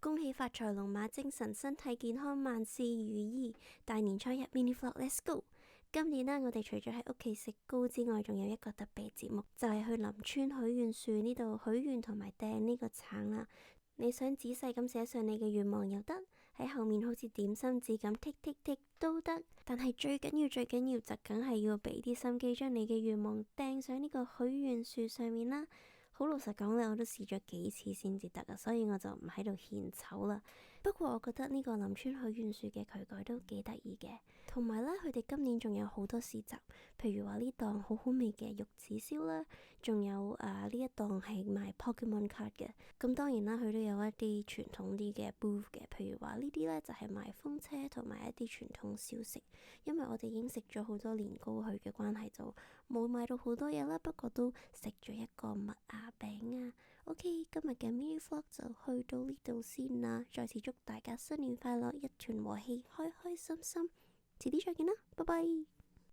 恭喜發財，龍馬精神，身體健康，萬事如意。大年初一 mini vlog，let's go！今年呢，我哋除咗喺屋企食糕之外，仲有一個特別節目，就係去林村許願樹呢度許願同埋掟呢個橙啦。你想仔細咁寫上你嘅願望又得，喺後面好似點心紙咁剔剔剔都得。但係最緊要就梗係要俾啲心機，將你嘅願望掟上呢個許願樹上面啦。好老實講咧，我都試咗幾次先至得啊，所以我就唔喺度獻醜啦。不過我覺得呢個林村許願樹嘅渠蓋都幾得意嘅，同埋呢，佢哋今年仲有好多市集，譬如話呢檔好好味嘅玉子燒啦，仲有呢一檔係賣 Pokemon card 嘅。咁當然啦，佢都有一啲傳統啲嘅 booth 嘅，譬如話呢啲呢，就係賣風車同埋一啲傳統小食。因為我哋已經食咗好多年糕去嘅關係，就冇買到好多嘢啦。不過都食咗一個麥芽餅啊。OK，今日嘅 mini vlog 就去到呢度先啦。再次祝大家新年快樂，一團和氣，開開心心。遲啲再見啦，拜拜。